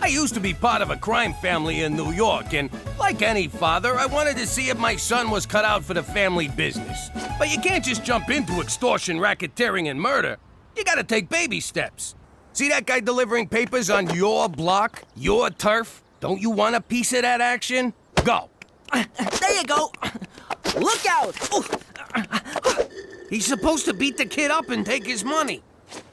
I used to be part of a crime family in New York, and like any father, I wanted to see if my son was cut out for the family business. But you can't just jump into extortion, racketeering, and murder. You gotta take baby steps. See that guy delivering papers on your block, your turf? Don't you want a piece of that action? Go. There you go. Look out! He's supposed to beat the kid up and take his money.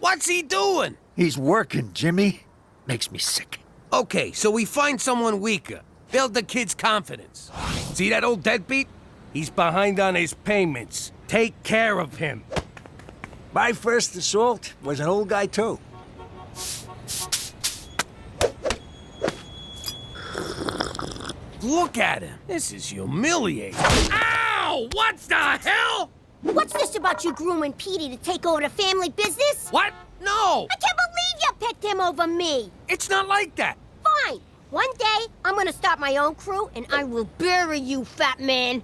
What's he doing? He's working, Jimmy. Makes me sick. Okay, so we find someone weaker. Build the kid's confidence. See that old deadbeat? He's behind on his payments. Take care of him. My first assault was an old guy, too. Look at him. This is humiliating. Ow! What the hell? What's this about you grooming Petey to take over the family business? What? No! I can't believe you picked him over me. It's not like that. Fine. One day, I'm gonna start my own crew, and I will bury you, fat man.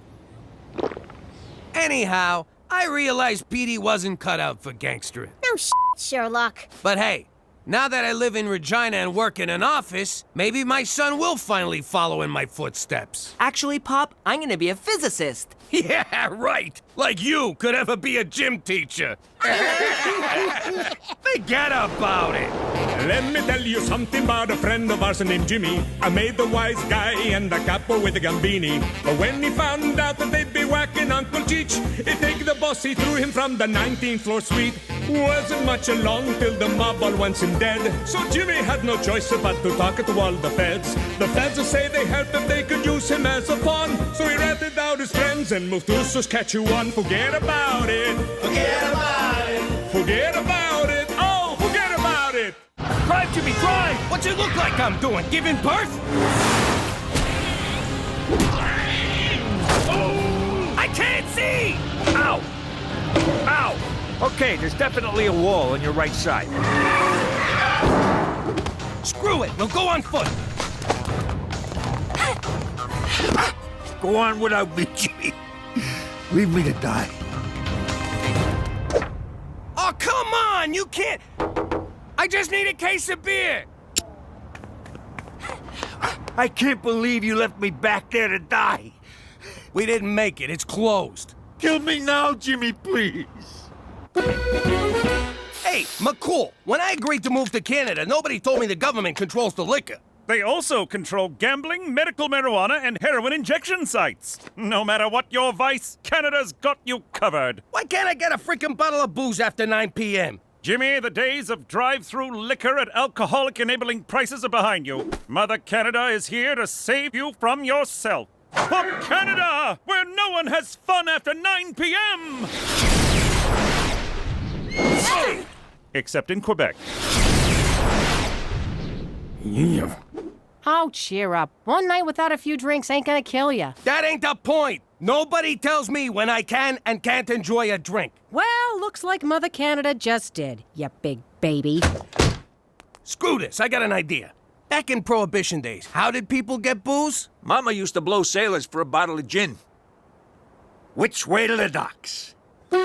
Anyhow, I realized Petey wasn't cut out for gangstering. No Sherlock. But hey, now that I live in Regina and work in an office, maybe my son will finally follow in my footsteps. Actually, Pop, I'm gonna be a physicist. Yeah, right. Like you could ever be a gym teacher. Forget about it. Let me tell you something about a friend of ours named Jimmy. I made the wise guy and a capo with a gambini. But when he found out that they'd be whacking Uncle Cheech, he'd take the boss, he threw him from the 19th floor suite. Wasn't much along till the mob all wants him dead. So Jimmy had no choice but to talk to all the feds. The feds will say they helped if they could use him as a pawn. So he ratted out his friends and moved to Saskatchewan. Forget about it. Forget about it. Forget about it. Oh, forget about it. Drive, Jimmy, drive! What's it look like I'm doing? Giving birth? I can't see! Ow! Ow! Okay, there's definitely a wall on your right side. Screw it, we'll go on foot. Go on without me, Jimmy. Leave me to die. Oh, come on! You can't... I just need a case of beer. I can't believe you left me back there to die. We didn't make it. It's closed. Kill me now, Jimmy, please. Hey, McCool, when I agreed to move to Canada, nobody told me the government controls the liquor. They also control gambling, medical marijuana, and heroin injection sites. No matter what your vice, Canada's got you covered. Why can't I get a freaking bottle of booze after 9 p.m.? Jimmy, the days of drive-through liquor at alcoholic-enabling prices are behind you. Mother Canada is here to save you from yourself. For Canada, where no one has fun after 9 p.m. Except in Quebec. Oh, cheer up. One night without a few drinks ain't gonna kill ya. That ain't the point. Nobody tells me when I can and can't enjoy a drink. Well, looks like Mother Canada just did, ya big baby. Screw this, I got an idea. Back in Prohibition days, how did people get booze? Mama used to blow sailors for a bottle of gin. Which way to the docks? For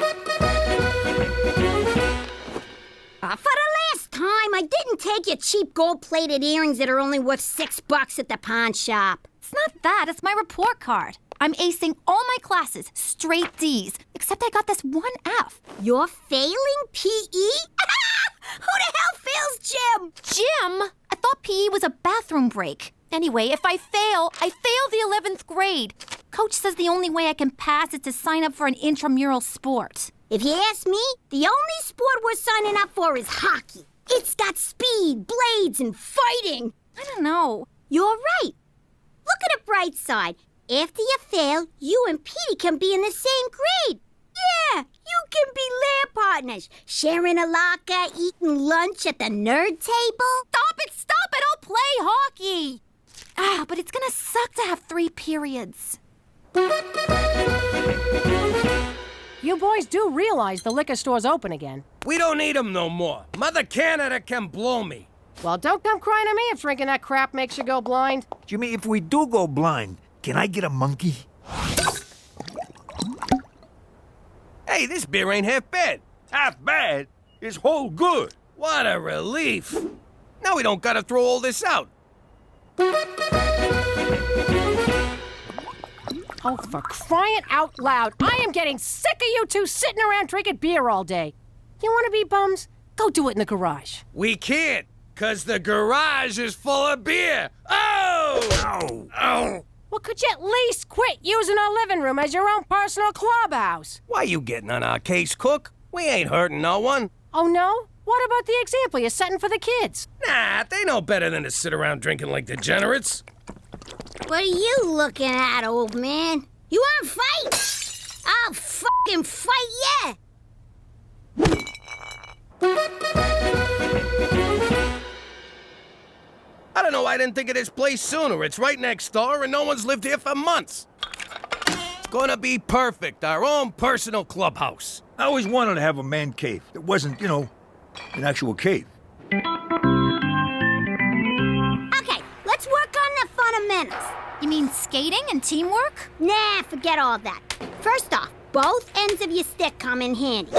the last time, I didn't take your cheap gold-plated earrings that are only worth $6 at the pawn shop. It's not that, it's my report card. I'm acing all my classes, straight D's, except I got this one F. You're failing PE? Who the hell fails gym? Gym? I thought PE was a bathroom break. Anyway, if I fail the 11th grade. Coach says the only way I can pass is to sign up for an intramural sport. If you ask me, the only sport we're signing up for is hockey. It's got speed, blades, and fighting. I don't know. You're right. Look at the bright side. After you fail, you and Petey can be in the same grade. Yeah, you can be lair partners, sharing a locker, eating lunch at the nerd table. Stop it, I'll play hockey. But it's gonna suck to have 3 periods. You boys do realize the liquor store's open again. We don't need them no more. Mother Canada can blow me. Well, don't come crying to me if drinking that crap makes you go blind. Jimmy, if we do go blind, can I get a monkey? Hey, this beer ain't half bad. Half bad is whole good. What a relief. Now we don't gotta throw all this out. Oh, for crying out loud. I am getting sick of you two sitting around drinking beer all day. You want to be bums? Go do it in the garage. We can't, 'cause the garage is full of beer. Oh! Ow! Oh! Well, could you at least quit using our living room as your own personal clubhouse? Why you getting on our case, Cook? We ain't hurting no one. Oh, no? What about the example you're setting for the kids? Nah, they know better than to sit around drinking like degenerates. What are you looking at, old man? You wanna fight? I'll fucking fight ya! I don't know why I didn't think of this place sooner. It's right next door and no one's lived here for months. It's gonna be perfect, our own personal clubhouse. I always wanted to have a man cave that wasn't, an actual cave. Okay, let's work on the fundamentals. You mean skating and teamwork? Nah, forget all that. First off, both ends of your stick come in handy.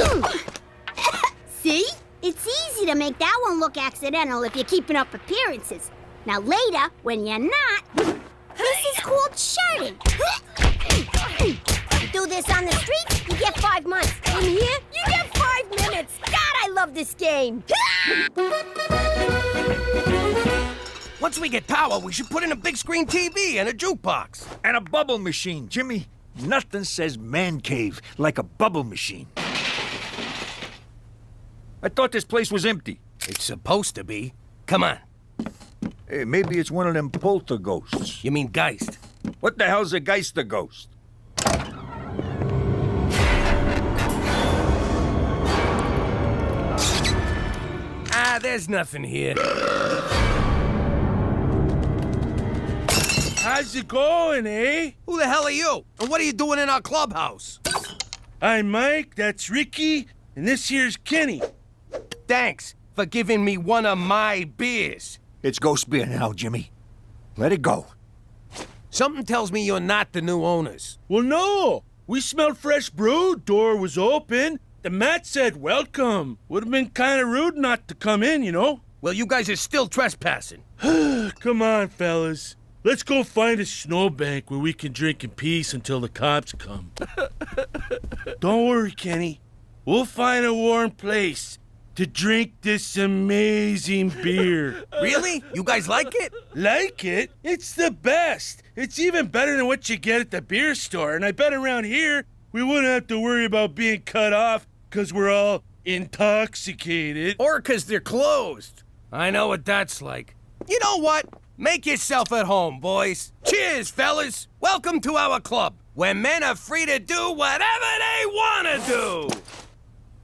See? It's easy to make that one look accidental if you're keeping up appearances. Now later, when you're not, this is called shirting. You do this on the street, you get 5 months. In here, you get 5 minutes. God, I love this game. Once we get power, we should put in a big screen TV and a jukebox. And a bubble machine, Jimmy. Nothing says man cave like a bubble machine. I thought this place was empty. It's supposed to be. Come on. Hey, maybe it's one of them poltergeists. You mean Geist? What the hell's a Geister ghost? Ah, there's nothing here. How's it going, eh? Who the hell are you? And what are you doing in our clubhouse? I'm Mike, that's Ricky, and this here's Kenny. Thanks for giving me one of my beers. It's ghost beer now, Jimmy. Let it go. Something tells me you're not the new owners. Well, no. We smelled fresh brew, door was open. The mat said welcome. Would have been kind of rude not to come in, Well, you guys are still trespassing. Come on, fellas. Let's go find a snowbank where we can drink in peace until the cops come. Don't worry, Kenny. We'll find a warm place to drink this amazing beer. Really? You guys like it? Like it? It's the best. It's even better than what you get at the beer store. And I bet around here, we wouldn't have to worry about being cut off because we're all intoxicated. Or because they're closed. I know what that's like. You know what? Make yourself at home, boys. Cheers, fellas. Welcome to our club, where men are free to do whatever they want to do.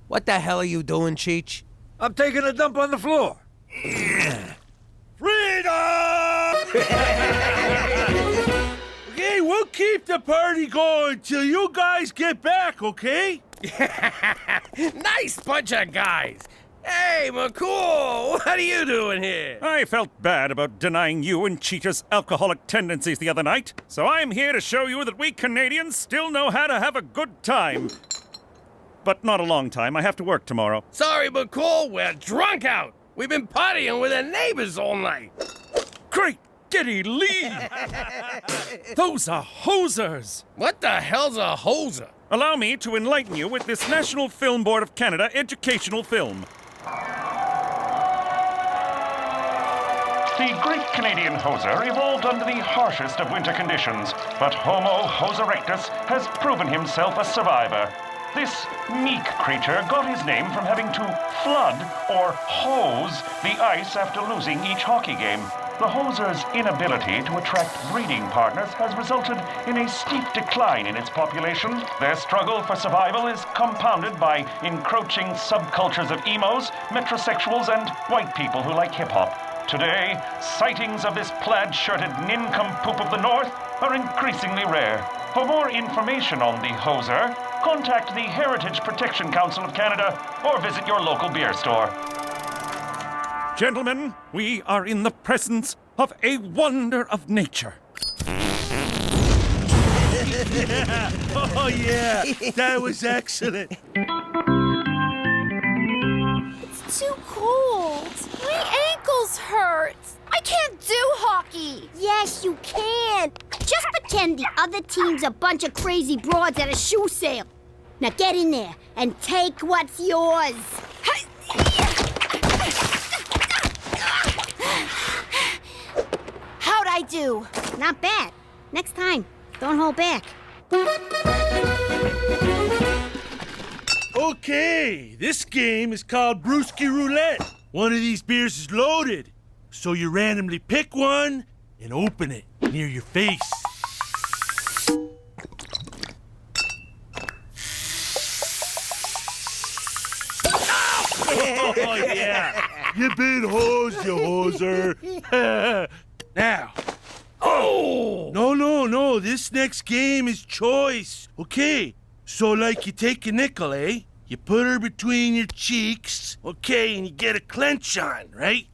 What the hell are you doing, Cheech? I'm taking a dump on the floor. Freedom! Okay, we'll keep the party going till you guys get back, okay? Nice bunch of guys. Hey, McCool, what are you doing here? I felt bad about denying you and Cheetah's alcoholic tendencies the other night, so I'm here to show you that we Canadians still know how to have a good time. But not a long time. I have to work tomorrow. Sorry, McCool, we're drunk out. We've been partying with the neighbors all night. Great Giddy Lee! Those are hosers! What the hell's a hoser? Allow me to enlighten you with this National Film Board of Canada educational film. The Great Canadian Hoser evolved under the harshest of winter conditions, but Homo hos erectus has proven himself a survivor. This meek creature got his name from having to flood, or hose, the ice after losing each hockey game. The hoser's inability to attract breeding partners has resulted in a steep decline in its population. Their struggle for survival is compounded by encroaching subcultures of emos, metrosexuals, and white people who like hip-hop. Today, sightings of this plaid-shirted nincompoop of the North are increasingly rare. For more information on the hoser, contact the Heritage Protection Council of Canada or visit your local beer store. Gentlemen, we are in the presence of a wonder of nature. Oh, yeah. That was excellent. It's too cold. My ankles hurt. I can't do hockey. Yes, you can. Just pretend the other team's a bunch of crazy broads at a shoe sale. Now get in there and take what's yours. How'd I do? Not bad. Next time, don't hold back. Okay, this game is called Brewski Roulette. One of these beers is loaded, so you randomly pick one and open it near your face. Oh, yeah. You been hosed, you hoser. Now. Oh! No. This next game is choice. Okay, so like you take a nickel, eh? You put her between your cheeks, okay, and you get a clench on, right?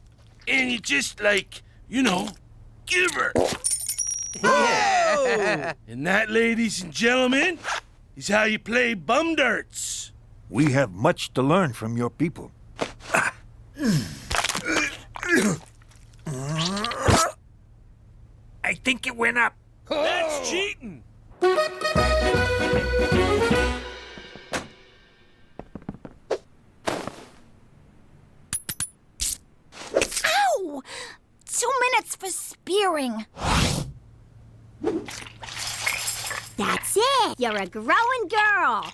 And you just like, give her. Yeah. And that, ladies and gentlemen, is how you play bum darts. We have much to learn from your people. I think it went up. That's cheating. Ow! 2 minutes for spearing. That's it. You're a growing girl.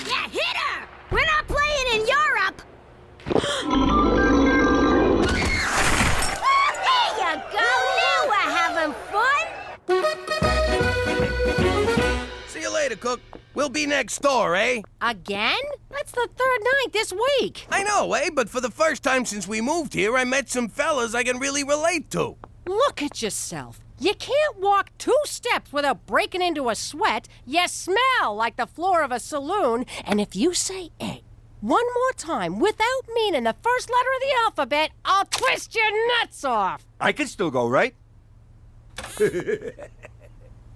Yeah, hit her. We're not playing in Europe. There you go. Now we're having fun. See you later, Cook. We'll be next door, eh? Again? That's the third night this week. I know, eh? But for the first time since we moved here, I met some fellas I can really relate to. Look at yourself. You can't walk 2 steps without breaking into a sweat. You smell like the floor of a saloon. And if you say egg one more time without meaning the first letter of the alphabet, I'll twist your nuts off. I can still go, right?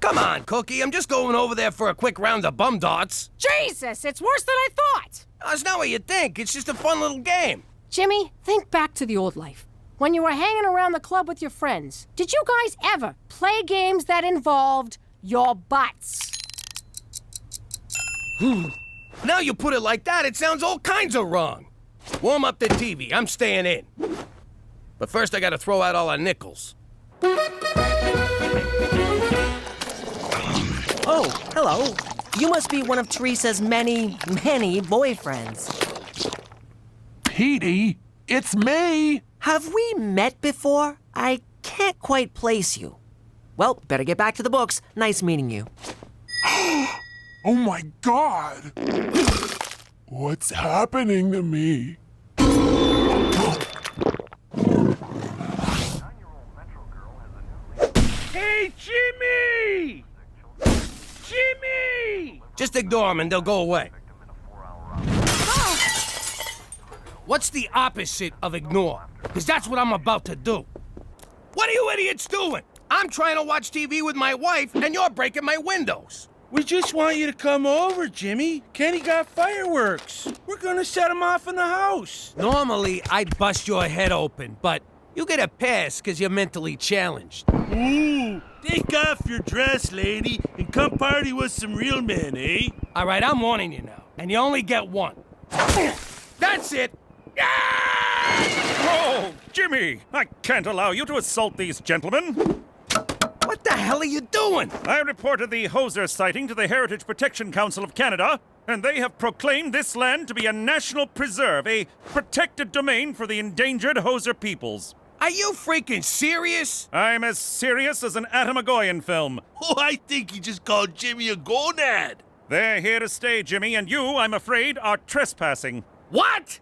Come on, Cookie. I'm just going over there for a quick round of bum darts. Jesus, it's worse than I thought. That's not what you think. It's just a fun little game. Jimmy, think back to the old life. When you were hanging around the club with your friends, did you guys ever play games that involved your butts? Now you put it like that, it sounds all kinds of wrong. Warm up the TV. I'm staying in. But first, I gotta throw out all our nickels. Oh, hello. You must be one of Teresa's many, many boyfriends. Petey, it's me. Have we met before? I can't quite place you. Well, better get back to the books. Nice meeting you. Oh my God. What's happening to me? Hey, Jimmy! Jimmy! Just ignore them and they'll go away. What's the opposite of ignore? Because that's what I'm about to do. What are you idiots doing? I'm trying to watch TV with my wife, and you're breaking my windows. We just want you to come over, Jimmy. Kenny got fireworks. We're gonna set them off in the house. Normally, I'd bust your head open, but you get a pass because you're mentally challenged. Ooh, take off your dress, lady, and come party with some real men, eh? All right, I'm warning you now, and you only get one. That's it. Oh, Jimmy! I can't allow you to assault these gentlemen. What the hell are you doing? I reported the Hoser sighting to the Heritage Protection Council of Canada, and they have proclaimed this land to be a national preserve, a protected domain for the endangered Hoser peoples. Are you freaking serious? I'm as serious as an Atamagoyan film. Oh, I think he just called Jimmy a gonad. They're here to stay, Jimmy, and you, I'm afraid, are trespassing. What?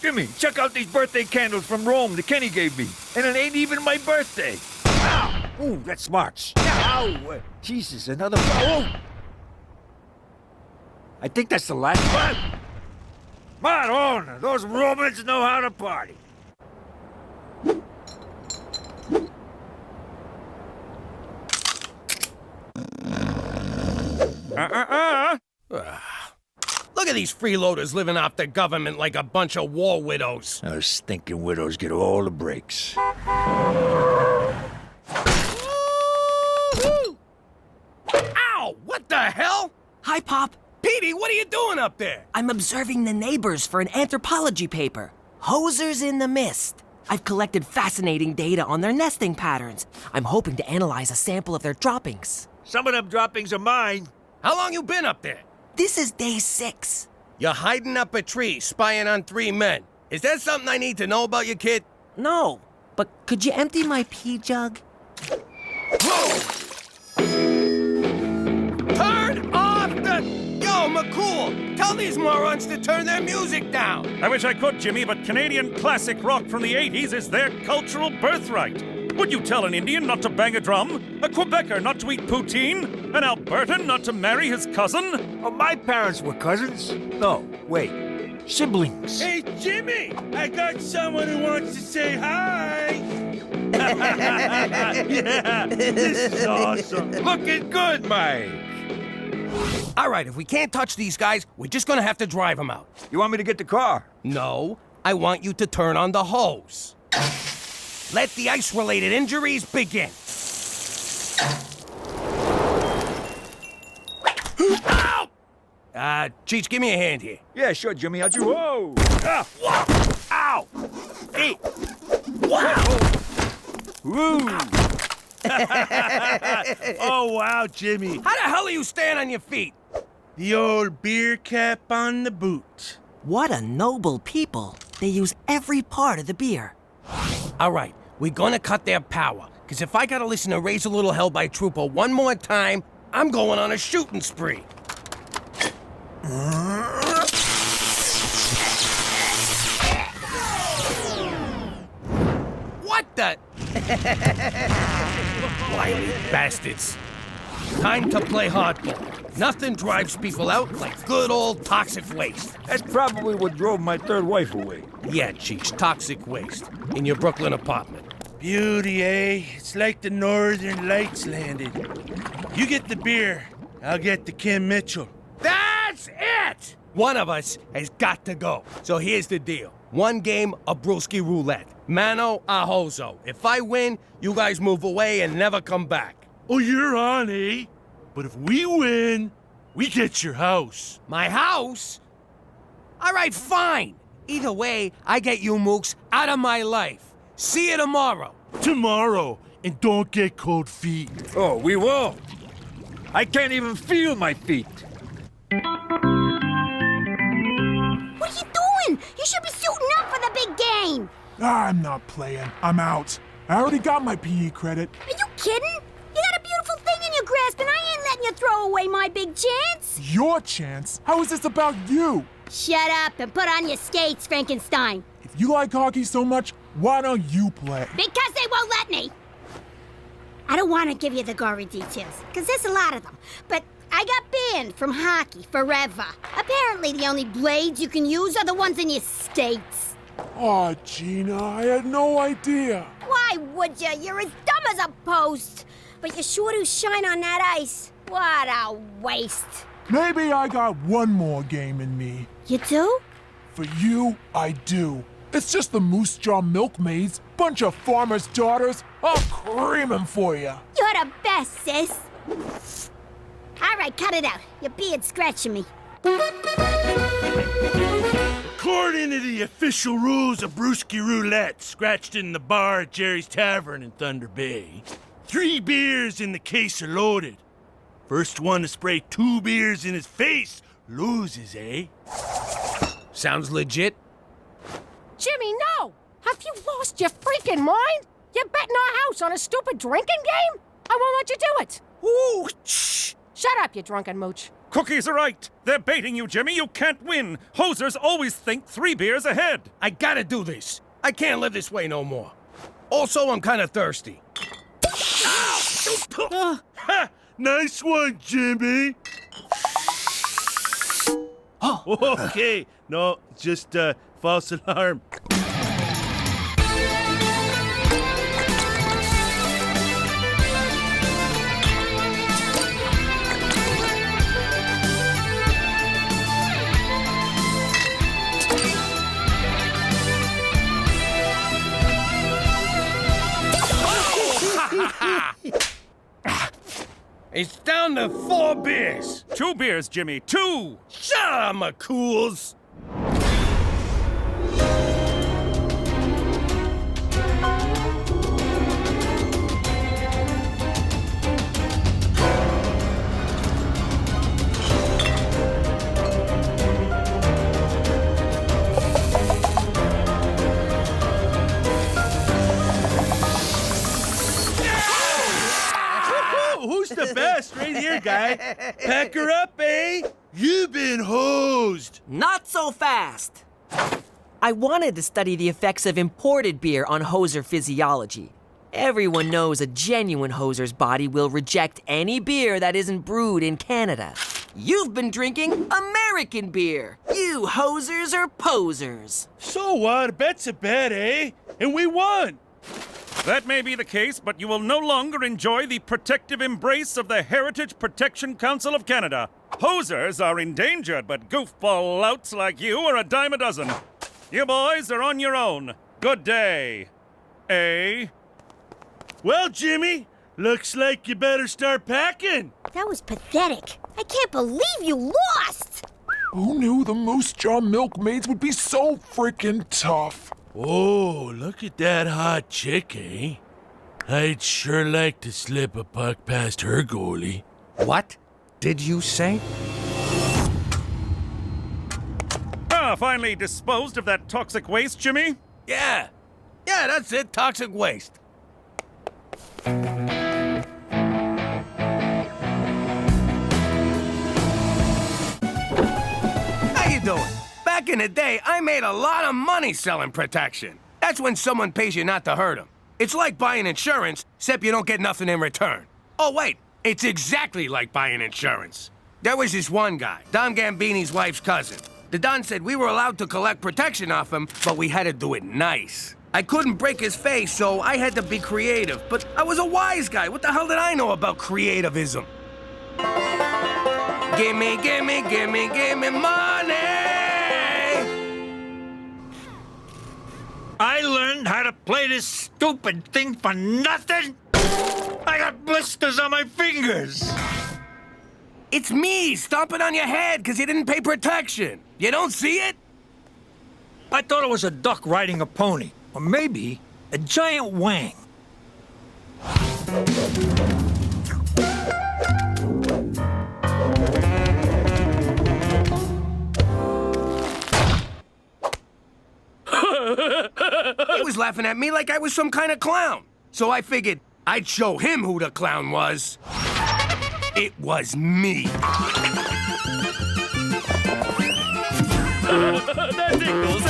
Jimmy, check out these birthday candles from Rome that Kenny gave me. And it ain't even my birthday. Ow! Ooh, that smarts. Ow! Jesus, another... Oh! I think that's the last one. Madonna, those Romans know how to party. Look Look at these freeloaders living off the government like a bunch of war widows. Those stinking widows get all the breaks. Ow! What the hell? Hi, Pop. Petey, what are you doing up there? I'm observing the neighbors for an anthropology paper. Hosers in the mist. I've collected fascinating data on their nesting patterns. I'm hoping to analyze a sample of their droppings. Some of them droppings are mine. How long you been up there? This is day 6. You're hiding up a tree, spying on 3 men. Is that something I need to know about you, kid? No, but could you empty my pee jug? Whoa! Turn off the... Yo, McCool, tell these morons to turn their music down. I wish I could, Jimmy, but Canadian classic rock from the 80s is their cultural birthright. Would you tell an Indian not to bang a drum? A Quebecer not to eat poutine? An Albertan not to marry his cousin? Oh, my parents were cousins. No, wait. Siblings. Hey, Jimmy! I got someone who wants to say hi! Yeah, this is awesome. Looking good, Mike. All right, if we can't touch these guys, we're just gonna have to drive them out. You want me to get the car? No, I want you to turn on the hose. Let the ice-related injuries begin. Ow! Cheech, give me a hand here. Yeah, sure, Jimmy. I'll do. Whoa! Ah! Ow! Hey! Wow! Woo! Oh, wow, Jimmy. How the hell are you staying on your feet? The old beer cap on the boot. What a noble people. They use every part of the beer. All right, we're gonna cut their power. Because if I gotta listen to Raise a Little Hell by Trooper one more time, I'm going on a shooting spree. What the? Wily bastards. Time to play hardball. Nothing drives people out like good old toxic waste. That's probably what drove my third wife away. Yeah, Cheech, toxic waste. In your Brooklyn apartment. Beauty, eh? It's like the Northern Lights landed. You get the beer, I'll get the Kim Mitchell. That's it! One of us has got to go. So here's the deal. 1 game of brewski roulette. Mano a hozo. If I win, you guys move away and never come back. Oh, you're on, eh? But if we win, we get your house. My house? All right, fine. Either way, I get you mooks out of my life. See you tomorrow. Tomorrow, and don't get cold feet. Oh, we will. I can't even feel my feet. What are you doing? You should be suiting up for the big game. I'm not playing. I'm out. I already got my PE credit. Are you kidding? You got a beautiful thing in your grasp, and I ain't letting you throw away my big chance. Your chance? How is this about you? Shut up and put on your skates, Frankenstein. If you like hockey so much, why don't you play? Because they won't let me. I don't want to give you the gory details, because there's a lot of them. But I got banned from hockey forever. Apparently the only blades you can use are the ones in your skates. Aw, Gina, I had no idea. Why would you? You're as dumb as a post. But you sure do shine on that ice. What a waste. Maybe I got one more game in me. You do? For you, I do. It's just the Moose Jaw Milkmaids, bunch of farmers' daughters. I'll cream 'em for you. You're the best, sis. All right, cut it out. Your beard's scratching me. According to the official rules of brewski roulette, scratched in the bar at Jerry's Tavern in Thunder Bay, 3 beers in the case are loaded. First one to spray 2 beers in his face loses, eh? Sounds legit. Jimmy, no! Have you lost your freaking mind? You're betting our house on a stupid drinking game? I won't let you do it. Ooh, shh. Shut up, you drunken mooch. Cookies are right. They're baiting you, Jimmy. You can't win. Hosers always think 3 beers ahead. I gotta do this. I can't live this way no more. Also, I'm kind of thirsty. Ha! Nice one, Jimmy. Oh, okay. No, just false alarm. It's down to 4 beers. 2 beers, Jimmy. 2! Shut up, McCools. Who's the best? Right here, guy. Pack her up, eh? You've been hosed. Not so fast. I wanted to study the effects of imported beer on hoser physiology. Everyone knows a genuine hoser's body will reject any beer that isn't brewed in Canada. You've been drinking American beer. You hosers are posers. So what? A bet's a bet, eh? And we won. That may be the case, but you will no longer enjoy the protective embrace of the Heritage Protection Council of Canada. Hosers are endangered, but goofball louts like you are a dime a dozen. You boys are on your own. Good day. Eh? Well, Jimmy, looks like you better start packing. That was pathetic. I can't believe you lost! Who knew the Moose Jaw milkmaids would be so freaking tough? Oh, look at that hot chick, eh? I'd sure like to slip a puck past her goalie. What did you say? Finally disposed of that toxic waste, Jimmy? Yeah, that's it, toxic waste. How you doing? Back in the day, I made a lot of money selling protection. That's when someone pays you not to hurt them. It's like buying insurance, except you don't get nothing in return. Oh, wait, it's exactly like buying insurance. There was this one guy, Don Gambini's wife's cousin. The Don said we were allowed to collect protection off him, but we had to do it nice. I couldn't break his face, so I had to be creative. But I was a wise guy. What the hell did I know about creativism? Gimme, gimme, gimme, gimme money! I learned how to play this stupid thing for nothing? I got blisters on my fingers. It's me stomping on your head because you didn't pay protection. You don't see it? I thought it was a duck riding a pony. Or maybe a giant wang. He was laughing at me like I was some kind of clown. So I figured I'd show him who the clown was. It was me. That tickles.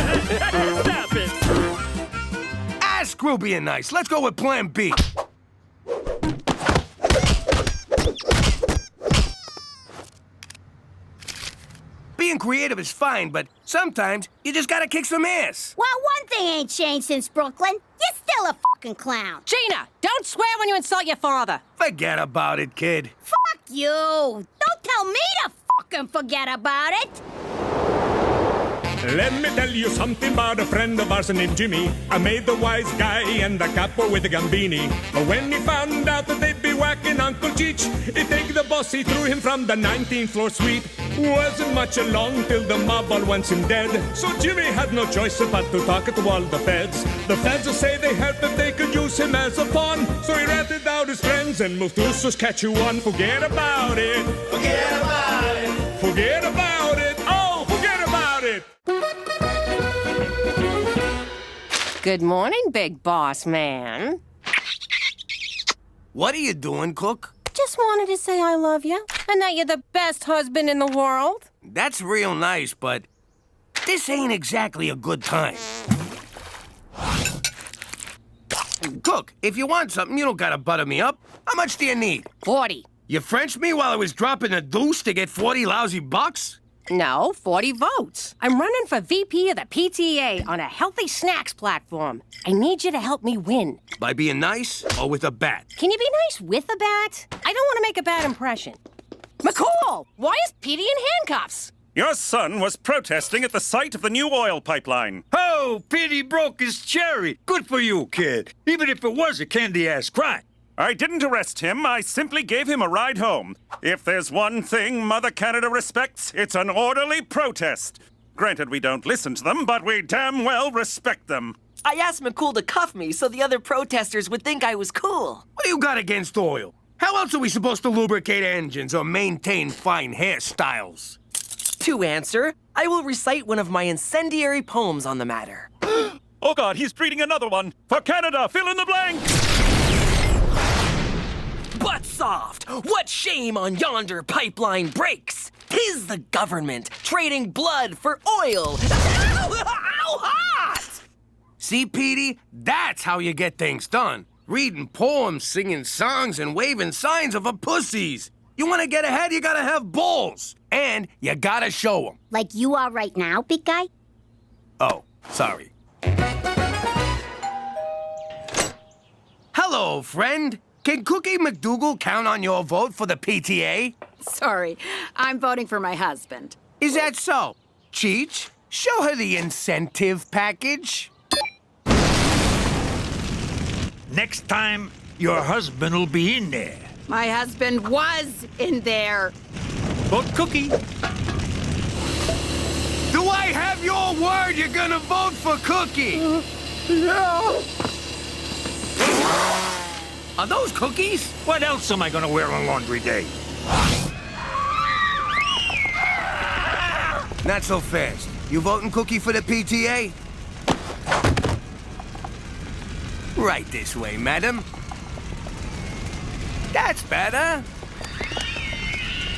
Stop it. Ah, screw being nice. Let's go with plan B. Being creative is fine, but sometimes you just gotta kick some ass. Well, one thing ain't changed since Brooklyn. You're still a fucking clown. Gina, don't swear when you insult your father. Forget about it, kid. Fuck you. Don't tell me to fucking forget about it. Let me tell you something about a friend of ours named Jimmy. I made the wise guy and the capo with the gambini. But when he found out that they'd be whacking Uncle Cheech, he'd take the boss, he threw him from the 19th floor suite. Wasn't much along till the mob all wants him dead. So Jimmy had no choice but to talk to all the feds. The feds say they heard that they could use him as a pawn. So he ratted out his friends and moved to Saskatchewan. Forget about it. Forget about it. Forget about it. Oh, forget about it. Good morning, big boss man. What are you doing, Cook? Just wanted to say I love you and that you're the best husband in the world. That's real nice, but this ain't exactly a good time. Cook, if you want something, you don't gotta butter me up. How much do you need? 40. You Frenched me while I was dropping a deuce to get 40 lousy bucks? No, 40 votes. I'm running for VP of the PTA on a healthy snacks platform. I need you to help me win. By being nice or with a bat? Can you be nice with a bat? I don't want to make a bad impression. McCool, why is Petey in handcuffs? Your son was protesting at the site of the new oil pipeline. Oh, Petey broke his cherry. Good for you, kid. Even if it was a candy-ass crime. I didn't arrest him. I simply gave him a ride home. If there's one thing Mother Canada respects, it's an orderly protest. Granted, we don't listen to them, but we damn well respect them. I asked McCool to cuff me so the other protesters would think I was cool. What do you got against oil? How else are we supposed to lubricate engines or maintain fine hairstyles? To answer, I will recite one of my incendiary poems on the matter. Oh God, he's reading another one. For Canada, fill in the blank! But soft, what shame on yonder pipeline breaks? 'Tis the government trading blood for oil. Ow, hot! See, Petey? That's how you get things done. Reading poems, singing songs, and waving signs of a pussies. You want to get ahead, you gotta have balls. And you gotta show them. Like you are right now, big guy? Oh, sorry. Hello, friend. Can Cookie McDougal count on your vote for the PTA? Sorry, I'm voting for my husband. Is that so? Cheech, show her the incentive package. Next time, your husband will be in there. My husband was in there. Vote Cookie. Do I have your word you're gonna vote for Cookie? Yeah. Are those cookies? What else am I gonna wear on laundry day? Not so fast. You voting Cookie for the PTA? Right this way, madam. That's better.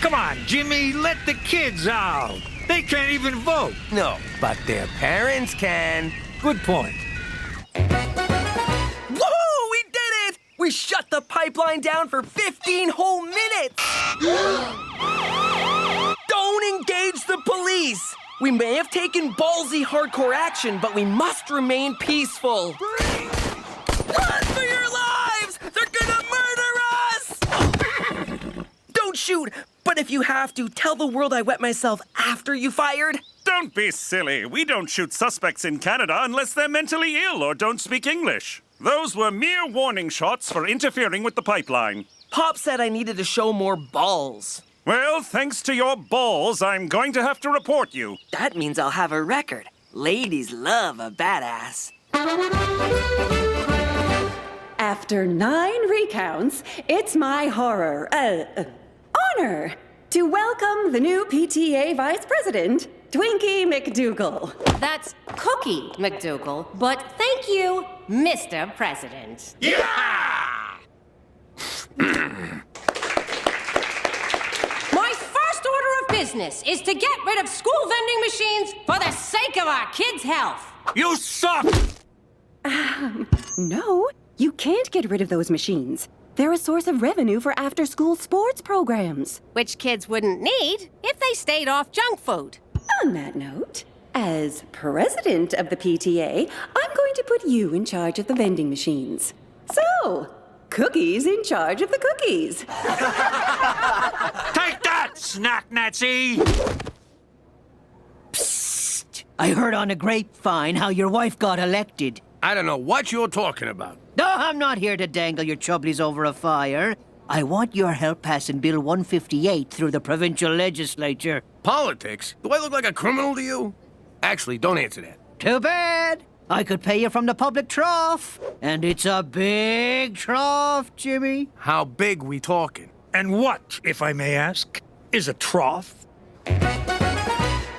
Come on, Jimmy, let the kids out. They can't even vote. No, but their parents can. Good point. Woohoo! We did it! We shut the pipeline down for 15 whole minutes! Don't engage the police! We may have taken ballsy hardcore action, but we must remain peaceful. Run for your lives! They're gonna murder us! Don't shoot, but if you have to, tell the world I wet myself after you fired. Don't be silly. We don't shoot suspects in Canada unless they're mentally ill or don't speak English. Those were mere warning shots for interfering with the pipeline. Pop said I needed to show more balls. Well, thanks to your balls, I'm going to have to report you. That means I'll have a record. Ladies love a badass. After 9 recounts, it's my honor to welcome the new PTA Vice President, Twinkie McDougal. That's Cookie McDougal, but thank you, Mr. President. My first order of business is to get rid of school vending machines for the sake of our kids' health. You suck! No, you can't get rid of those machines. They're a source of revenue for after-school sports programs. Which kids wouldn't need if they stayed off junk food. On that note, as president of the PTA, I'm going to put you in charge of the vending machines. So, Cookie's in charge of the cookies. Take that, snack Nazi! Psst! I heard on a grapevine how your wife got elected. I don't know what you're talking about. No, I'm not here to dangle your troublies over a fire. I want your help passing Bill 158 through the provincial legislature. Politics? Do I look like a criminal to you? Actually, don't answer that. Too bad. I could pay you from the public trough. And it's a big trough, Jimmy. How big we talking? And what, if I may ask, is a trough?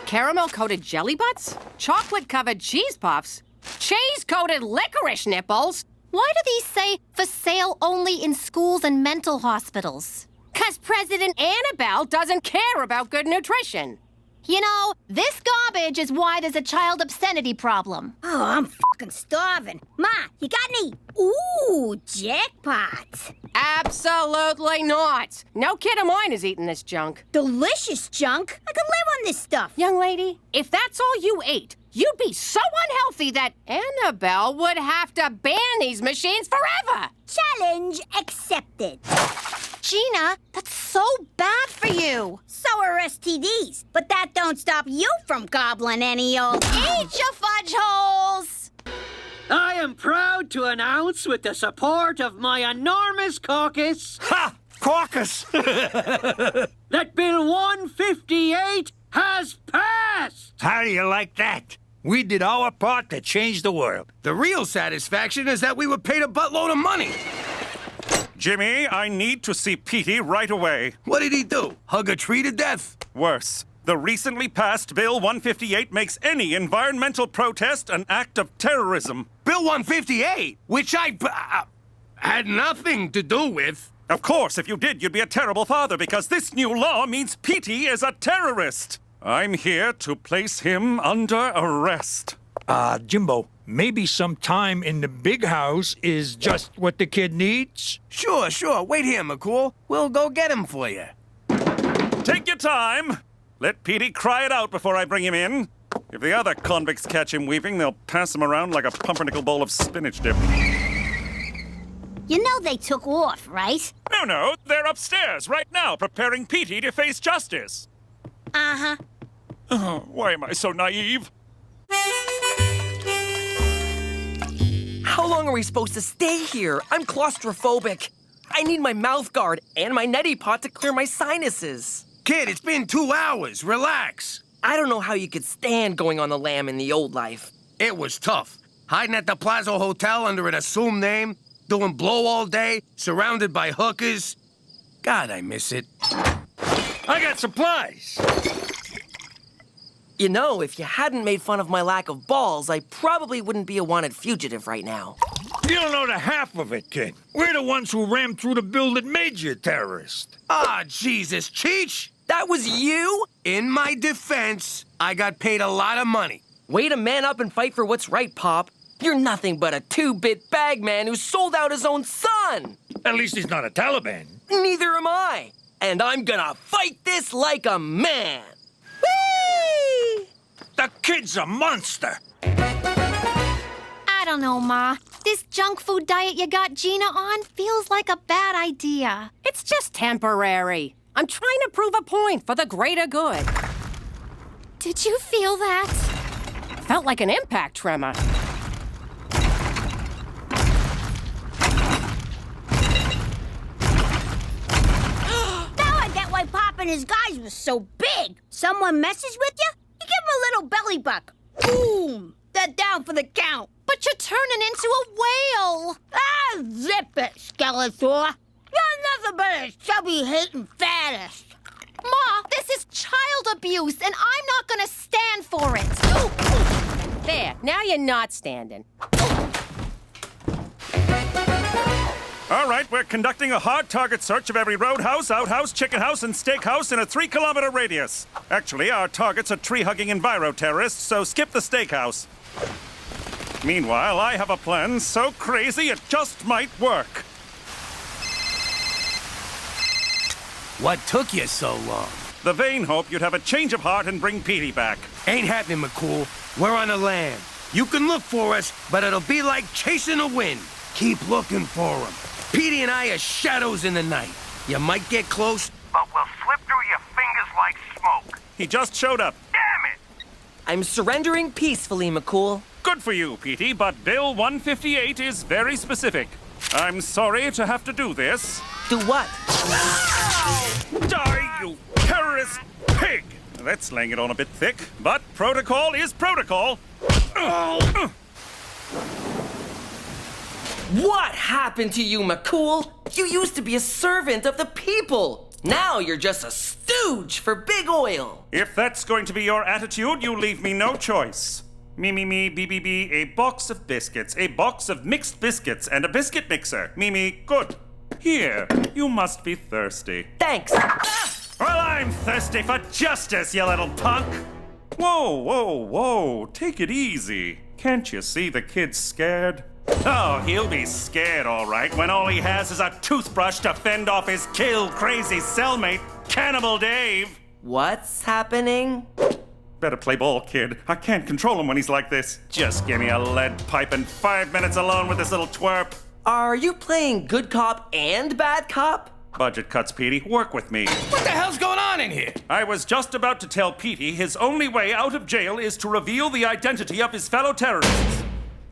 Caramel-coated jelly butts? Chocolate-covered cheese puffs? Cheese-coated licorice nipples? Why do these say for sale only in schools and mental hospitals? 'Cause President Annabelle doesn't care about good nutrition. You know, this garbage is why there's a child obscenity problem. Oh, I'm fucking starving. Ma, you got any? Ooh, jackpot. Absolutely not. No kid of mine is eating this junk. Delicious junk. I could live on this stuff. Young lady, if that's all you ate, you'd be so unhealthy that Annabelle would have to ban these machines forever. Challenge accepted. Gina, that's so bad for you. So are STDs, but that don't stop you from gobbling any old... Eat your fudge holes! I am proud to announce, with the support of my enormous caucus... Ha! Caucus! that Bill 158 has passed! How do you like that? We did our part to change the world. The real satisfaction is that we were paid a buttload of money. Jimmy, I need to see Petey right away. What did he do? Hug a tree to death? Worse. The recently passed Bill 158 makes any environmental protest an act of terrorism. Bill 158? Which I had nothing to do with. Of course, if you did, you'd be a terrible father, because this new law means Petey is a terrorist. I'm here to place him under arrest. Jimbo, maybe some time in the big house is just what the kid needs? Sure. Wait here, McCool. We'll go get him for you. Take your time. Let Petey cry it out before I bring him in. If the other convicts catch him weeping, they'll pass him around like a pumpernickel bowl of spinach dip. You know they took off, right? No, they're upstairs right now preparing Petey to face justice. Uh-huh. Oh, why am I so naive? How long are we supposed to stay here? I'm claustrophobic. I need my mouth guard and my neti pot to clear my sinuses. Kid, it's been 2 hours. Relax. I don't know how you could stand going on the lam in the old life. It was tough. Hiding at the Plaza Hotel under an assumed name, doing blow all day, surrounded by hookers. God, I miss it. I got supplies. You know, if you hadn't made fun of my lack of balls, I probably wouldn't be a wanted fugitive right now. You don't know the half of it, kid. We're the ones who rammed through the bill that made you a terrorist. Ah, Jesus, Cheech! That was you? In my defense, I got paid a lot of money. Way to man up and fight for what's right, Pop. You're nothing but a 2-bit bag man who sold out his own son. At least he's not a Taliban. Neither am I. And I'm gonna fight this like a man. Whee! The kid's a monster. I don't know, Ma. This junk food diet you got Gina on feels like a bad idea. It's just temporary. I'm trying to prove a point for the greater good. Did you feel that? Felt like an impact tremor. Now I get why Pop and his guys was so big. Someone messes with you, you give him a little belly buck. Boom! They're down for the count. But you're turning into a whale. Ah, zip it, Skeletor. You're nothing but a chubby, hating fattest. Ma, this is child abuse, and I'm not gonna stand for it. There, now you're not standing. All right, we're conducting a hard target search of every roadhouse, outhouse, chicken house, and steakhouse in a 3-kilometer radius. Actually, our targets are tree-hugging enviro-terrorists, so skip the steakhouse. Meanwhile, I have a plan so crazy it just might work. What took you so long? The vain hope you'd have a change of heart and bring Petey back. Ain't happening, McCool. We're on the land. You can look for us, but it'll be like chasing the wind. Keep looking for him. Petey and I are shadows in the night. You might get close, but we'll slip through your fingers like smoke. He just showed up. Damn it! I'm surrendering peacefully, McCool. Good for you, Petey, but Bill 158 is very specific. I'm sorry to have to do this. Do what? Die, you terrorist pig! That's laying it on a bit thick, but protocol is protocol. What happened to you, McCool? You used to be a servant of the people. Now you're just a stooge for big oil. If that's going to be your attitude, you leave me no choice. Me, B, a box of biscuits, a box of mixed biscuits, and a biscuit mixer. Me, good. Here, you must be thirsty. Thanks. Well, I'm thirsty for justice, you little punk. Whoa. Take it easy. Can't you see the kid's scared? Oh, he'll be scared, all right, when all he has is a toothbrush to fend off his kill-crazy cellmate, Cannibal Dave. What's happening? Better play ball, kid. I can't control him when he's like this. Just give me a lead pipe and 5 minutes alone with this little twerp. Are you playing good cop and bad cop? Budget cuts, Petey. Work with me. What the hell's going on in here? I was just about to tell Petey his only way out of jail is to reveal the identity of his fellow terrorists.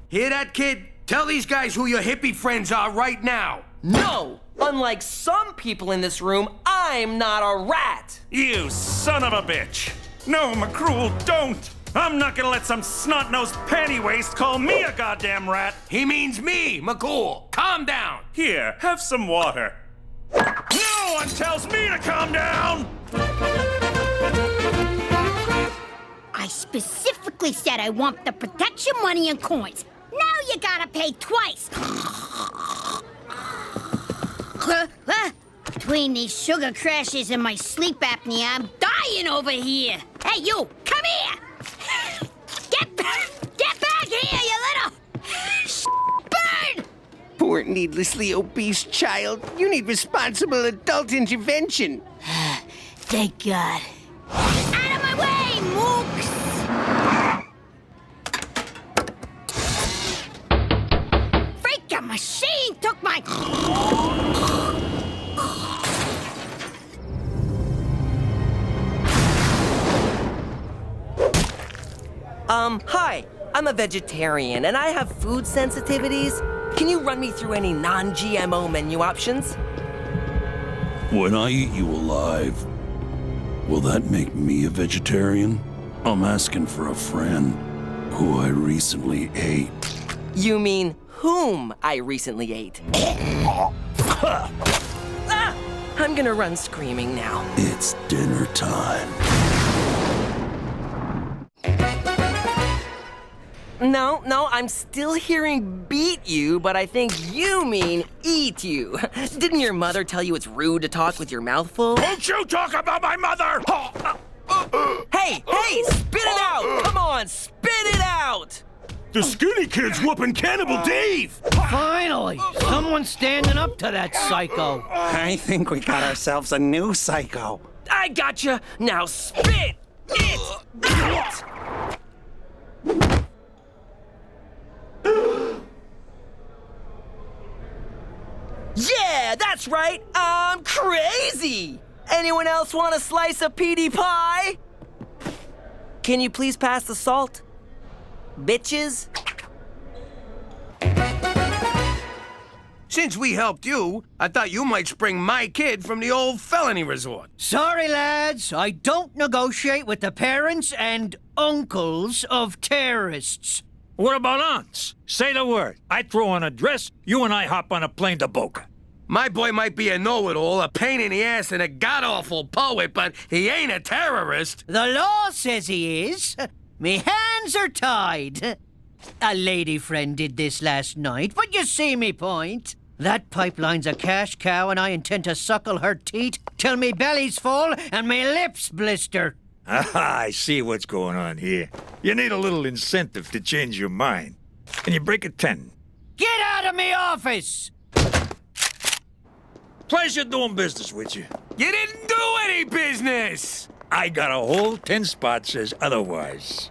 Hear that, kid? Tell these guys who your hippie friends are right now. No! Unlike some people in this room, I'm not a rat! You son of a bitch! No, McCruel, don't! I'm not gonna let some snot-nosed panty waste call me a goddamn rat! He means me, McCool. Calm down. Here, have some water. No one tells me to calm down! I specifically said I want the protection money and coins. Now you gotta pay twice. Between these sugar crashes and my sleep apnea, I'm dying over here. Hey, you, come here. Get back here, you little bird. Poor needlessly obese child. You need responsible adult intervention. Thank God. Out of my way, mooks! Freaking machine took my... Hi. I'm a vegetarian, and I have food sensitivities. Can you run me through any non-GMO menu options? When I eat you alive, will that make me a vegetarian? I'm asking for a friend who I recently ate. You mean whom I recently ate? Ah! I'm gonna run screaming now. It's dinner time. No, I'm still hearing beat you, but I think you mean eat you. Didn't your mother tell you it's rude to talk with your mouth full? Don't you talk about my mother! Hey, spit it out! Come on, spit it out! The skinny kid's whooping Cannibal Dave! Finally! Someone's standing up to that psycho. I think we got ourselves a new psycho. I gotcha! Now spit it out! Yeah, that's right! I'm crazy! Anyone else want a slice of PD pie? Can you please pass the salt? Bitches? Since we helped you, I thought you might spring my kid from the old felony resort. Sorry, lads. I don't negotiate with the parents and uncles of terrorists. What about aunts? Say the word. I throw on a dress, you and I hop on a plane to Boca. My boy might be a know-it-all, a pain in the ass, and a god-awful poet, but he ain't a terrorist. The law says he is. Me hands are tied. A lady friend did this last night, but you see me point. That pipeline's a cash cow, and I intend to suckle her teat till me belly's full and me lips blister. Ah, I see what's going on here. You need a little incentive to change your mind. Can you break a 10? Get out of me office! Pleasure doing business with you. You didn't do any business! I got a whole 10 spot says otherwise.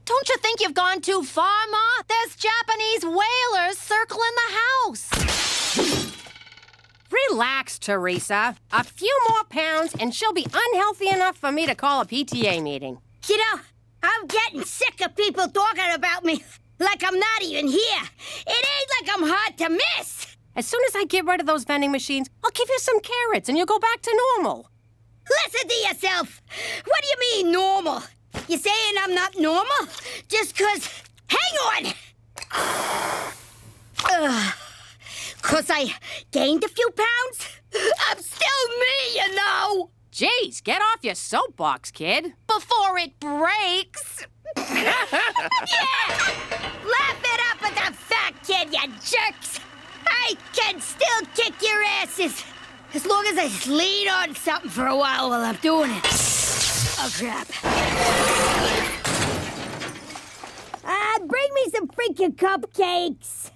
Don't you think you've gone too far, Ma? There's Japanese whalers circling the house. Relax, Teresa. A few more pounds and she'll be unhealthy enough for me to call a PTA meeting. You know, I'm getting sick of people talking about me like I'm not even here. It ain't like I'm hard to miss. As soon as I get rid of those vending machines, I'll give you some carrots and you'll go back to normal. Listen to yourself. What do you mean, normal? You saying I'm not normal? Just 'cause... Hang on! 'Cause I gained a few pounds? I'm still me, you know! Jeez, get off your soapbox, kid. Before it breaks. Yeah! Laugh it up at the fat kid, you jerks! I can still kick your asses! As long as I lean on something for a while I'm doing it. Oh, crap. Bring me some freaking cupcakes!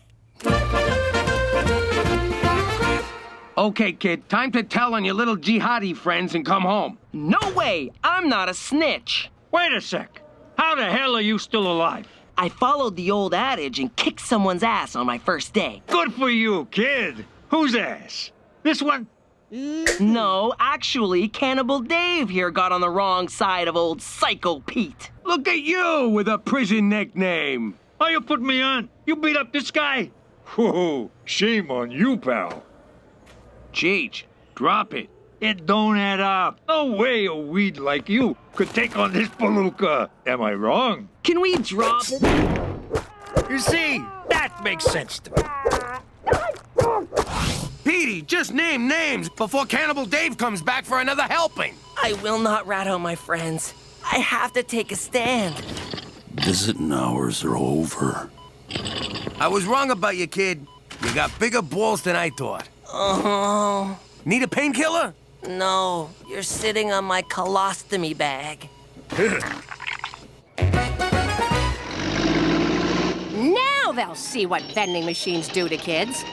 Okay, kid, time to tell on your little jihadi friends and come home. No way! I'm not a snitch! Wait a sec. How the hell are you still alive? I followed the old adage and kicked someone's ass on my first day. Good for you, kid. Whose ass? This one? No, actually, Cannibal Dave here got on the wrong side of old Psycho Pete. Look at you with a prison nickname. Why you put me on? You beat up this guy? Whoa, shame on you, pal. Cheech, drop it. It don't add up. No way a weed like you could take on this palooka. Am I wrong? Can we drop it? You see, that makes sense to me. Petey, just name names before Cannibal Dave comes back for another helping. I will not rat out my friends. I have to take a stand. Visiting hours are over. I was wrong about you, kid. You got bigger balls than I thought. Oh. Need a painkiller? No, you're sitting on my colostomy bag. Now they'll see what vending machines do to kids.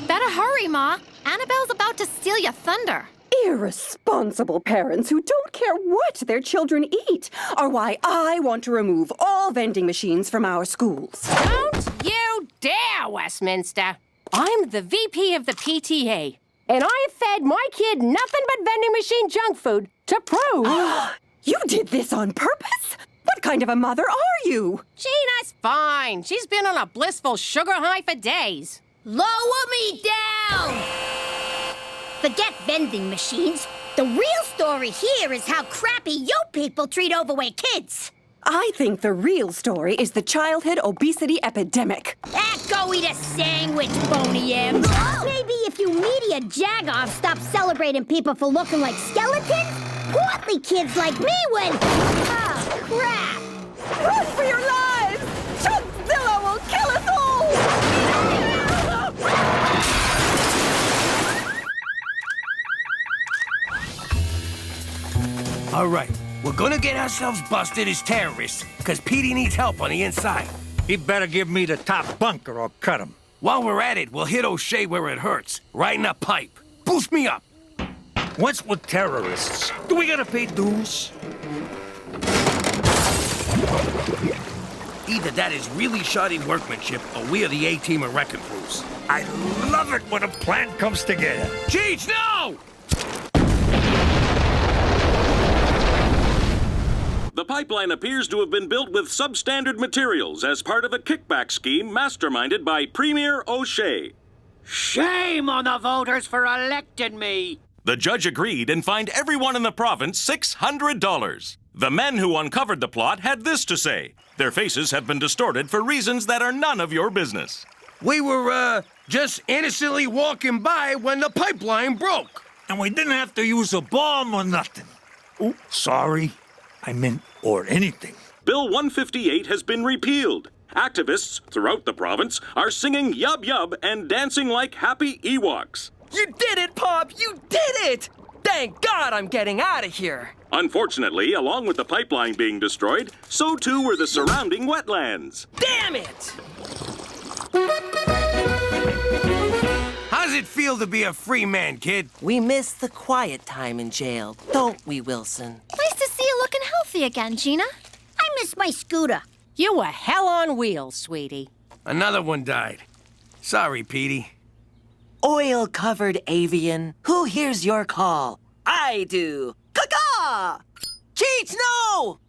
Better hurry, Ma. Annabelle's about to steal your thunder. Irresponsible parents who don't care what their children eat are why I want to remove all vending machines from our schools. Don't you dare, Westminster. I'm the VP of the PTA, and I've fed my kid nothing but vending machine junk food to prove... You did this on purpose? What kind of a mother are you? Gina's fine. She's been on a blissful sugar high for days. Lower me down! Forget vending machines. The real story here is how crappy you people treat overweight kids. I think the real story is the childhood obesity epidemic. Go eat a sandwich, Boney M. Maybe if you media jagoffs stop celebrating people for looking like skeletons, portly kids like me would... Oh, crap! Run for your lives! Chunkzilla will kill us all! All right, we're gonna get ourselves busted as terrorists, because Petey needs help on the inside. He better give me the top bunk or I'll cut him. While we're at it, we'll hit O'Shea where it hurts, right in the pipe. Boost me up. What's with terrorists? Do we gotta pay dues? Either that is really shoddy workmanship, or we are the A-team of wrecking crews. I love it when a plan comes together. Cheech, no! The pipeline appears to have been built with substandard materials as part of a kickback scheme masterminded by Premier O'Shea. Shame on the voters for electing me. The judge agreed and fined everyone in the province $600. The men who uncovered the plot had this to say. Their faces have been distorted for reasons that are none of your business. We were, just innocently walking by when the pipeline broke. And we didn't have to use a bomb or nothing. Oh, sorry. I meant or anything. Bill 158 has been repealed. Activists throughout the province are singing Yub Yub and dancing like happy Ewoks. You did it, Pop! You did it! Thank God I'm getting out of here. Unfortunately, along with the pipeline being destroyed, so too were the surrounding wetlands. Damn it! How's it feel to be a free man, kid? We miss the quiet time in jail, don't we, Wilson? Nice to see you looking healthy again, Gina. I miss my scooter. You were hell on wheels, sweetie. Another one died. Sorry, Petey. Oil-covered avian, who hears your call? I do. Caw-caw! Cheech, no!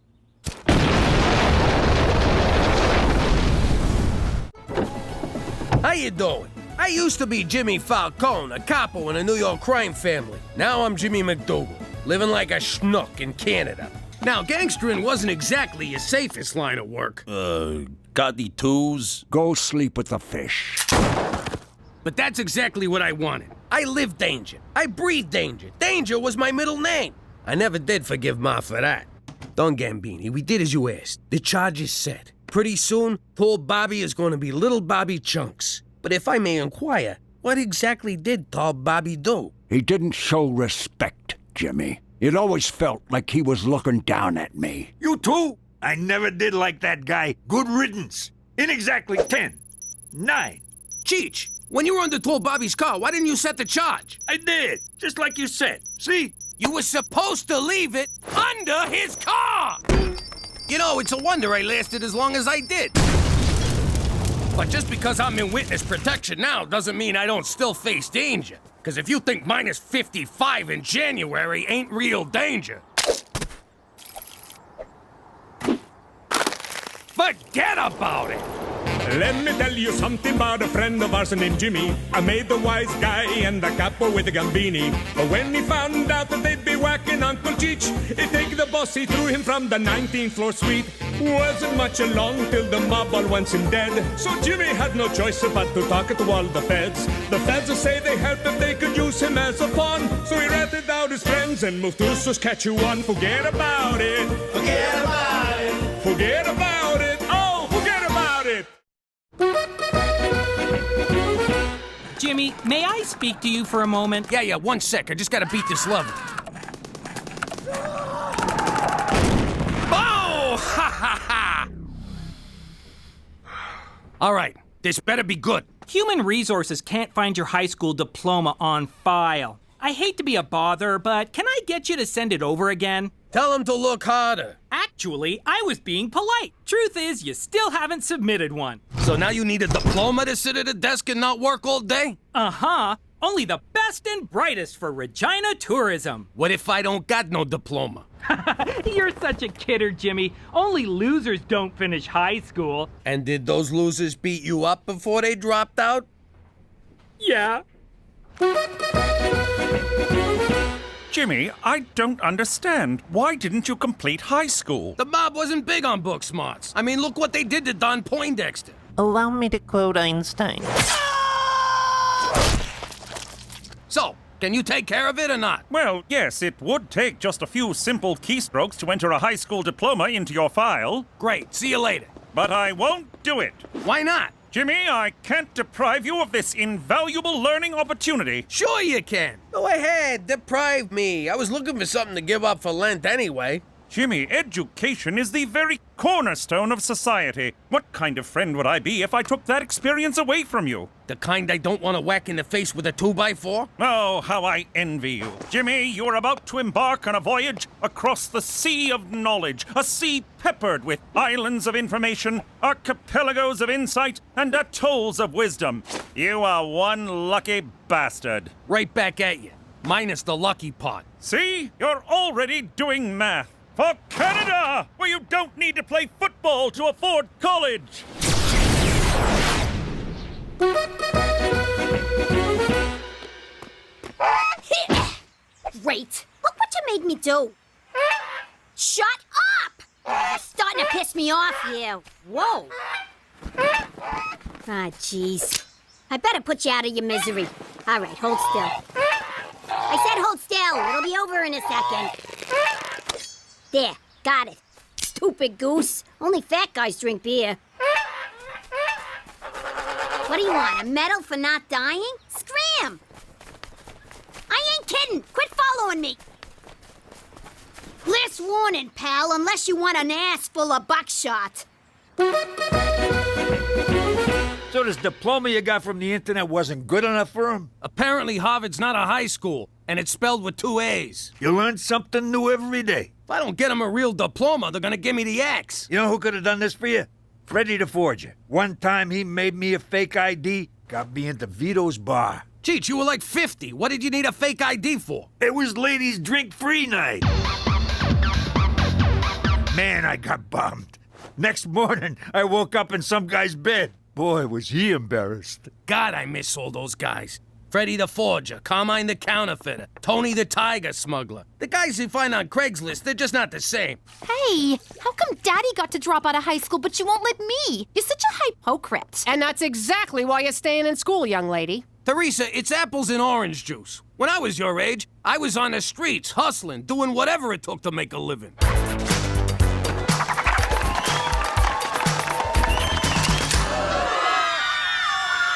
How you doing? I used to be Jimmy Falcone, a capo in a New York crime family. Now I'm Jimmy McDougal, living like a schnook in Canada. Now, gangstering wasn't exactly your safest line of work. Got the twos? Go sleep with the fish. But that's exactly what I wanted. I lived danger. I breathed danger. Danger was my middle name. I never did forgive Ma for that. Don Gambini, we did as you asked. The charge is set. Pretty soon, poor Bobby is going to be little Bobby Chunks. But if I may inquire, what exactly did tall Bobby do? He didn't show respect, Jimmy. It always felt like he was looking down at me. You too? I never did like that guy. Good riddance. In exactly 10, 9. Cheech, when you were under tall Bobby's car, why didn't you set the charge? I did, just like you said. See? You were supposed to leave it under his car! You know, it's a wonder I lasted as long as I did. But just because I'm in witness protection now doesn't mean I don't still face danger. Because if you think minus 55 in January ain't real danger... Forget about it! Let me tell you something about a friend of ours named Jimmy. I made the wise guy and the capo with the gambini. But when he found out that they'd be whacking Uncle Cheech, he take the boss, he threw him from the 19th floor suite. Wasn't much along till the mob all wants him dead. So Jimmy had no choice but to talk to all the feds. The feds will say they helped if they could use him as a pawn. So he ratted out his friends and moved to Saskatchewan. Forget about it. Forget about it. Forget about it. Oh, forget about it. Jimmy, may I speak to you for a moment? Yeah, 1 sec. I just gotta beat this level. Oh! Ha ha ha! All right, this better be good. Human Resources can't find your high school diploma on file. I hate to be a bother, but can I get you to send it over again? Tell them to look harder. Actually, I was being polite. Truth is, you still haven't submitted one. So now you need a diploma to sit at a desk and not work all day? Uh-huh. Only the best and brightest for Regina tourism. What if I don't got no diploma? You're such a kidder, Jimmy. Only losers don't finish high school. And did those losers beat you up before they dropped out? Yeah. Jimmy, I don't understand. Why didn't you complete high school? The mob wasn't big on book smarts. I mean, look what they did to Don Poindexter. Allow me to quote Einstein. So, can you take care of it or not? Well, yes, it would take just a few simple keystrokes to enter a high school diploma into your file. Great, see you later. But I won't do it. Why not? Jimmy, I can't deprive you of this invaluable learning opportunity. Sure you can. Go ahead, deprive me. I was looking for something to give up for Lent anyway. Jimmy, education is the very cornerstone of society. What kind of friend would I be if I took that experience away from you? The kind I don't want to whack in the face with a 2x4? Oh, how I envy you. Jimmy, you're about to embark on a voyage across the sea of knowledge, a sea peppered with islands of information, archipelagos of insight, and atolls of wisdom. You are one lucky bastard. Right back at you, minus the lucky part. See? You're already doing math. For Canada, where you don't need to play football to afford college! Great. Look what you made me do. Shut up! You're starting to piss me off here. Whoa. Ah, jeez. I better put you out of your misery. All right, hold still. I said hold still. It'll be over in a second. There, got it. Stupid goose. Only fat guys drink beer. What do you want, a medal for not dying? Scram! I ain't kidding. Quit following me. Last warning, pal, unless you want an ass full of buckshot. So this diploma you got from the internet wasn't good enough for him? Apparently Harvard's not a high school, and it's spelled with 2 A's. You learn something new every day. If I don't get him a real diploma, they're gonna give me the axe. You know who could have done this for you? Freddy the Forger. One time he made me a fake ID, got me into Vito's bar. Cheech, you were like 50. What did you need a fake ID for? It was ladies' drink-free night. Man, I got bummed. Next morning, I woke up in some guy's bed. Boy, was he embarrassed. God, I miss all those guys. Freddy the Forger, Carmine the Counterfeiter, Tony the Tiger Smuggler. The guys you find on Craigslist, they're just not the same. Hey, how come Daddy got to drop out of high school, but you won't let me? You're such a hypocrite. And that's exactly why you're staying in school, young lady. Teresa, it's apples and orange juice. When I was your age, I was on the streets, hustling, doing whatever it took to make a living.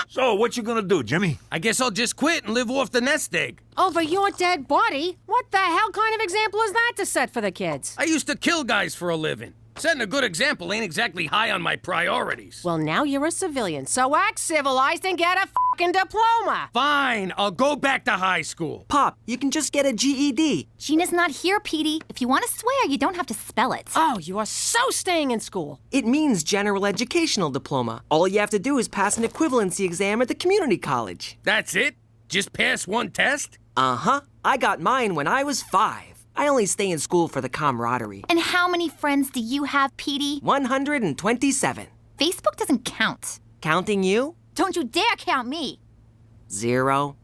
So, what you gonna do, Jimmy? I guess I'll just quit and live off the nest egg. Over your dead body? What the hell kind of example is that to set for the kids? I used to kill guys for a living. Setting a good example ain't exactly high on my priorities. Well, now you're a civilian, so act civilized and get a fucking diploma. Fine, I'll go back to high school. Pop, you can just get a GED. Gina's not here, Petey. If you want to swear, you don't have to spell it. Oh, you are so staying in school. It means general educational diploma. All you have to do is pass an equivalency exam at the community college. That's it? Just pass one test? Uh-huh. I got mine when I was 5. I only stay in school for the camaraderie. And how many friends do you have, Petey? 127. Facebook doesn't count. Counting you? Don't you dare count me. 0.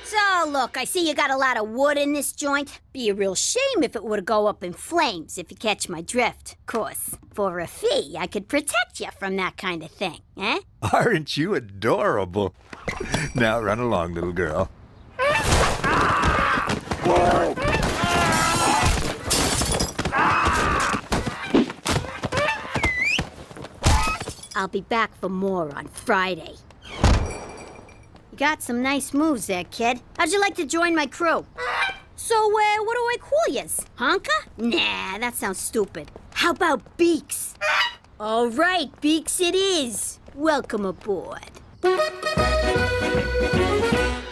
So, look, I see you got a lot of wood in this joint. Be a real shame if it were to go up in flames, if you catch my drift. Of course, for a fee, I could protect you from that kind of thing, eh? Aren't you adorable? Now run along, little girl. I'll be back for more on Friday. You got some nice moves there, kid. How'd you like to join my crew? So, what do I call yous? Honka? Nah, that sounds stupid. How about Beaks? All right, Beaks it is. Welcome aboard.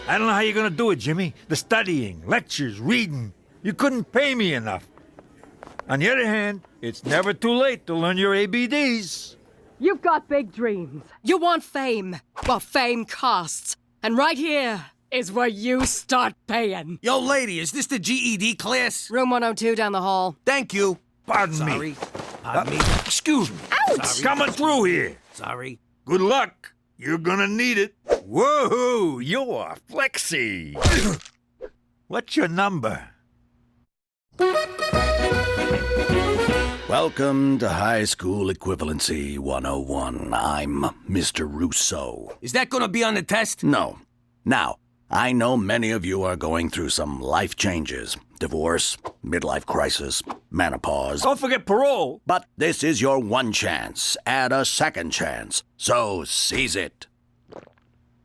I don't know how you're gonna do it, Jimmy. The studying, lectures, reading. You couldn't pay me enough. On the other hand, it's never too late to learn your ABDs. You've got big dreams. You want fame. Well, fame costs. And right here is where you start paying. Yo, lady, is this the GED class? Room 102 down the hall. Thank you. Pardon Sorry. me. Pardon me. Excuse me. Ouch! Sorry. Coming through here. Sorry. Good luck. You're gonna need it. Whoa, you're flexy. What's your number? Welcome to High School Equivalency 101. I'm Mr. Rousseau. Is that gonna be on the test? No. Now, I know many of you are going through some life changes. Divorce, midlife crisis, menopause. Don't forget parole. But this is your one chance at a second chance. So seize it.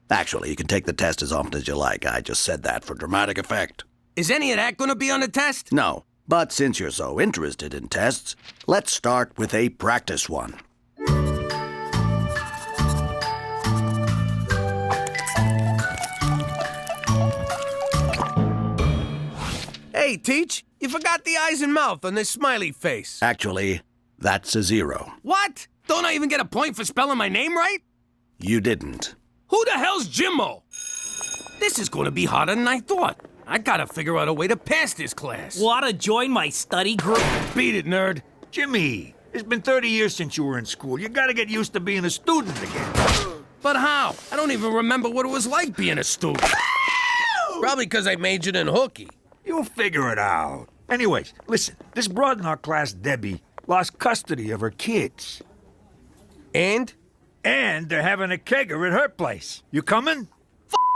Actually, you can take the test as often as you like. I just said that for dramatic effect. Is any of that gonna be on the test? No. But since you're so interested in tests, let's start with a practice one. Hey, Teach, you forgot the eyes and mouth on this smiley face. Actually, that's a 0. What? Don't I even get a point for spelling my name right? You didn't. Who the hell's Jimmo? This is gonna be harder than I thought. I gotta figure out a way to pass this class. Wanna join my study group? Beat it, nerd. Jimmy, it's been 30 years since you were in school. You gotta get used to being a student again. But how? I don't even remember what it was like being a student. Probably because I majored in hooky. You'll figure it out. Anyways, listen, this broad in our class, Debbie, lost custody of her kids. And? And they're having a kegger at her place. You coming?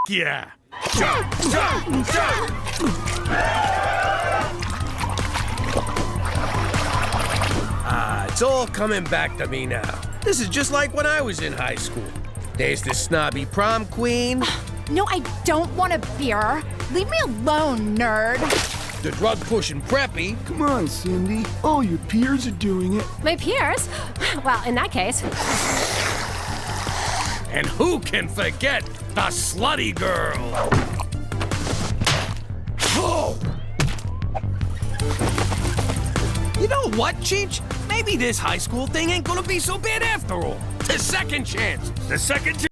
Yeah. Jump, jump, jump! It's all coming back to me now. This is just like when I was in high school. There's the snobby prom queen. No, I don't want a beer. Leave me alone, nerd. The drug-pushing preppy. Come on, Cindy. All your peers are doing it. My peers? Well, in that case. And who can forget the slutty girl? Oh! You know what, Cheech? Maybe this high school thing ain't gonna be so bad after all. The second chance. The second chance.